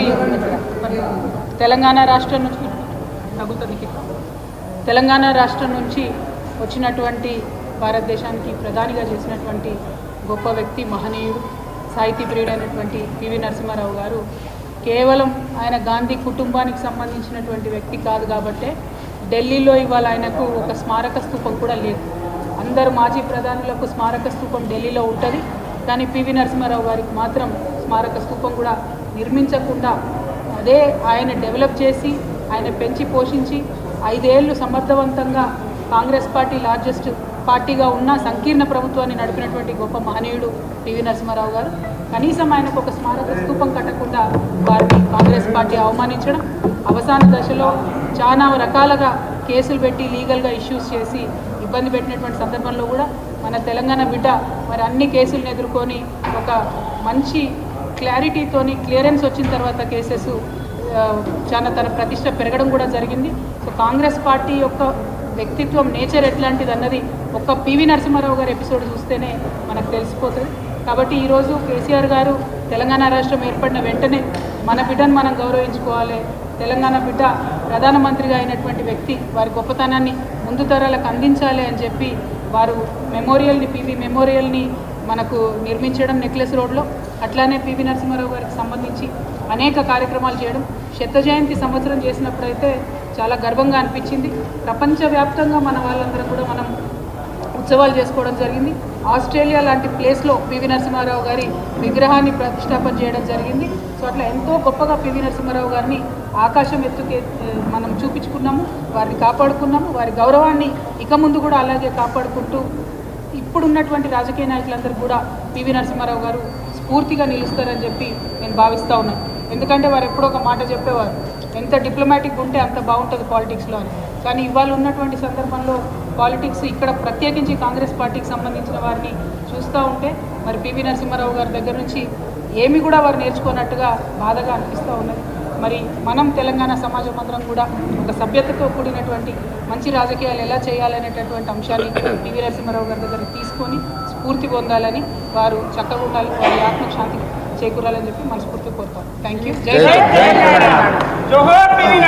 నుంచి తెలంగాణ రాష్ట్రం నుంచి వచ్చినటువంటి భారతదేశానికి ప్రధానిగా చేసినటువంటి గొప్ప వ్యక్తి, మహనీయుడు, సాహితీ ప్రియుడైనటువంటి పివి నరసింహారావు గారు కేవలం ఆయన గాంధీ కుటుంబానికి సంబంధించినటువంటి వ్యక్తి కాదు కాబట్టే ఢిల్లీలో ఇవాళ ఆయనకు ఒక స్మారక స్తూపం కూడా లేదు. అందరు మాజీ ప్రధానులకు స్మారక స్తూపం ఢిల్లీలో ఉంటుంది, కానీ పివి నరసింహారావు గారికి మాత్రం స్మారక స్తూపం కూడా నిర్మించకుండా అదే ఆయన డెవలప్ చేసి ఆయన పెంచి పోషించి 5 ఏళ్ళు సమర్థవంతంగా కాంగ్రెస్ పార్టీ లార్జెస్ట్ పార్టీగా ఉన్న సంకీర్ణ ప్రభుత్వాన్ని నడిపినటువంటి గొప్ప మహనీయుడు పివి నరసింహారావు గారు. కనీసం ఆయనకు ఒక స్మారక స్తూపం కట్టకుండా వారిని కాంగ్రెస్ పార్టీ అవమానించడం, అవసాన దశలో చాలా రకాలుగా కేసులు పెట్టి లీగల్గా ఇష్యూస్ చేసి ఇబ్బంది పెట్టినటువంటి సందర్భంలో కూడా మన తెలంగాణ బిడ్డ మరి అన్ని కేసులను ఎదుర్కొని ఒక మంచి క్లారిటీతోని క్లియరెన్స్ వచ్చిన తర్వాత కేసెస్ చాలా తన ప్రతిష్ట పెరగడం కూడా జరిగింది. సో కాంగ్రెస్ పార్టీ యొక్క వ్యక్తిత్వం, నేచర్ ఎట్లాంటిది అన్నది ఒక్క పివి నరసింహారావు గారి ఎపిసోడ్ చూస్తేనే మనకు తెలిసిపోతుంది. కాబట్టి ఈరోజు కేసీఆర్ గారు తెలంగాణ రాష్ట్రం ఏర్పడిన వెంటనే మన బిడ్డను మనం గౌరవించుకోవాలి, తెలంగాణ బిడ్డ ప్రధానమంత్రిగా అయినటువంటి వ్యక్తి వారి గొప్పతనాన్ని ముందు తరాలకు అందించాలి అని చెప్పి వారు మెమోరియల్ని, పివి మెమోరియల్ని మనకు నిర్మించడం నెక్లెస్ రోడ్లో, అట్లానే పివి నరసింహారావు గారికి సంబంధించి అనేక కార్యక్రమాలు చేయడం. శత జయంతి సంవత్సరం చేసినప్పుడైతే చాలా గర్వంగా అనిపించింది. ప్రపంచవ్యాప్తంగా మన వాళ్ళందరం కూడా మనం ఉత్సవాలు చేసుకోవడం జరిగింది. ఆస్ట్రేలియా లాంటి ప్లేస్లో పివి నరసింహారావు గారి విగ్రహాన్ని ప్రతిష్టాపన చేయడం జరిగింది. సో అట్లా ఎంతో గొప్పగా పివి నరసింహారావు గారిని ఆకాశం ఎత్తుకే మనం చూపించుకున్నాము, వారిని కాపాడుకున్నాము. వారి గౌరవాన్ని ఇక ముందు కూడా అలాగే కాపాడుకుంటూ ఇప్పుడున్నటువంటి రాజకీయ నాయకులందరూ కూడా పివి నరసింహారావు గారు స్ఫూర్తిగా నిలుస్తారని చెప్పి నేను భావిస్తూ ఉన్నాను. ఎందుకంటే వారు ఎప్పుడో ఒక మాట చెప్పేవారు, ఎంత డిప్లొమాటిక్ ఉంటే అంత బాగుంటుంది పాలిటిక్స్లో అని. కానీ ఇవాళ ఉన్నటువంటి సందర్భంలో పాలిటిక్స్ ఇక్కడ ప్రత్యేకించి కాంగ్రెస్ పార్టీకి సంబంధించిన వారిని చూస్తూ ఉంటే మరి పివి నరసింహారావు గారి దగ్గర నుంచి ఏమి కూడా వారు నేర్చుకున్నట్టుగా బాధగా అనిపిస్తూ ఉన్నది. మరి మనం తెలంగాణ సమాజం అందరం కూడా ఒక సభ్యతతో కూడినటువంటి మంచి రాజకీయాలు ఎలా చేయాలనేటటువంటి అంశాన్ని పివి నరసింహారావు గారి దగ్గర తీసుకొని స్ఫూర్తి పొందాలని, వారు చక్కగా ఉండాలి, వారి ఆత్మకు శాంతి చేకూరాలని చెప్పి మనస్ఫూర్తి కోరుతాం. Thank you. జై హింద్.